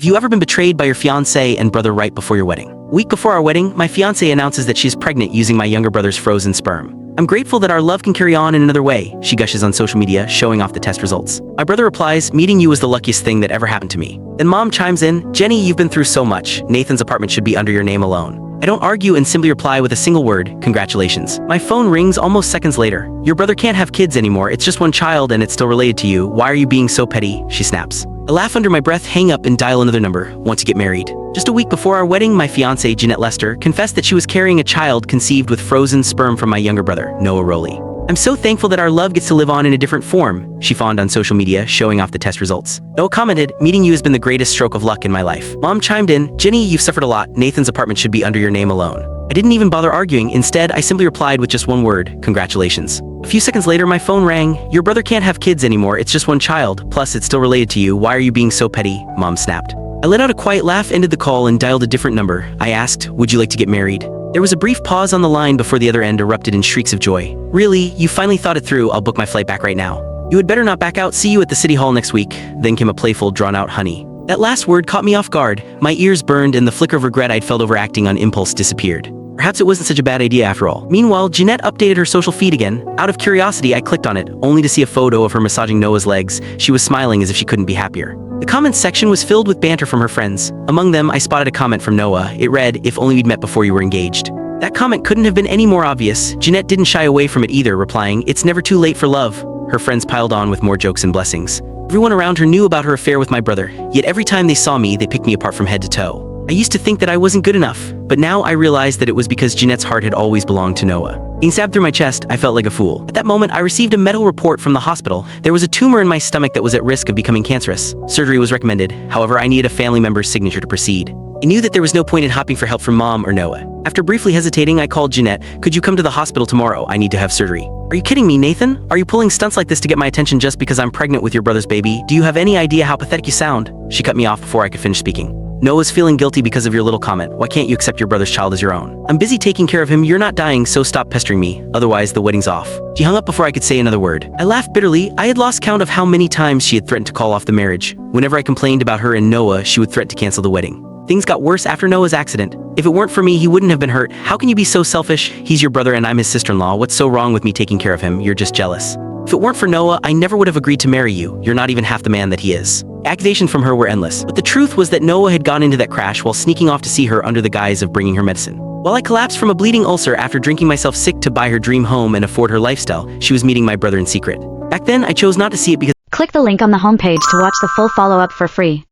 Have you ever been betrayed by your fiancé and brother right before your wedding? A week before our wedding, my fiancé announces that she is pregnant using my younger brother's frozen sperm. I'm grateful that our love can carry on in another way, she gushes on social media, showing off the test results. My brother replies, meeting you was the luckiest thing that ever happened to me. Then mom chimes in, Jenny, you've been through so much. Nathan's apartment should be under your name alone. I don't argue and simply reply with a single word, congratulations. My phone rings almost seconds later. Your brother can't have kids anymore, it's just one child and it's still related to you. Why are you being so petty? She snaps. I laugh under my breath, hang up and dial another number, want to get married. Just a week before our wedding, my fiancée, Jeanette Lester, confessed that she was carrying a child conceived with frozen sperm from my younger brother, Noah Rowley. I'm so thankful that our love gets to live on in a different form, she fawned on social media, showing off the test results. Noah commented, meeting you has been the greatest stroke of luck in my life. Mom chimed in, Jenny, you've suffered a lot. Nathan's apartment should be under your name alone. I didn't even bother arguing. Instead, I simply replied with just one word, congratulations. A few seconds later, my phone rang. Your brother can't have kids anymore, it's just one child, plus it's still related to you. Why are you being so petty? Mom snapped. I let out a quiet laugh, ended the call, and dialed a different number. I asked, would you like to get married? There was a brief pause on the line before the other end erupted in shrieks of joy. Really? You finally thought it through. I'll book my flight back right now. You had better not back out. See you at the city hall next week. Then came a playful, drawn-out honey. That last word caught me off guard. My ears burned and the flicker of regret I'd felt over acting on impulse disappeared. Perhaps it wasn't such a bad idea after all. Meanwhile, Jeanette updated her social feed again. Out of curiosity, I clicked on it, only to see a photo of her massaging Noah's legs. She was smiling as if she couldn't be happier. The comments section was filled with banter from her friends. Among them, I spotted a comment from Noah. It read, if only we'd met before you were engaged. That comment couldn't have been any more obvious. Jeanette didn't shy away from it either, replying, it's never too late for love. Her friends piled on with more jokes and blessings. Everyone around her knew about her affair with my brother, yet every time they saw me, they picked me apart from head to toe. I used to think that I wasn't good enough, but now I realized that it was because Jeanette's heart had always belonged to Noah. Being stabbed through my chest, I felt like a fool. At that moment, I received a medical report from the hospital. There was a tumor in my stomach that was at risk of becoming cancerous. Surgery was recommended. However, I needed a family member's signature to proceed. I knew that there was no point in hopping for help from mom or Noah. After briefly hesitating, I called Jeanette. Could you come to the hospital tomorrow? I need to have surgery. Are you kidding me, Nathan? Are you pulling stunts like this to get my attention just because I'm pregnant with your brother's baby? Do you have any idea how pathetic you sound? She cut me off before I could finish speaking. Noah's feeling guilty because of your little comment. Why can't you accept your brother's child as your own? I'm busy taking care of him. You're not dying, so stop pestering me. Otherwise, the wedding's off. She hung up before I could say another word. I laughed bitterly. I had lost count of how many times she had threatened to call off the marriage. Whenever I complained about her and Noah, she would threaten to cancel the wedding. Things got worse after Noah's accident. If it weren't for me, he wouldn't have been hurt. How can you be so selfish? He's your brother and I'm his sister-in-law. What's so wrong with me taking care of him? You're just jealous. If it weren't for Noah, I never would have agreed to marry you. You're not even half the man that he is. Accusations from her were endless, but the truth was that Noah had gone into that crash while sneaking off to see her under the guise of bringing her medicine. While I collapsed from a bleeding ulcer after drinking myself sick to buy her dream home and afford her lifestyle, she was meeting my brother in secret. Back then, I chose not to see it because Click the link on the homepage to watch the full follow-up for free.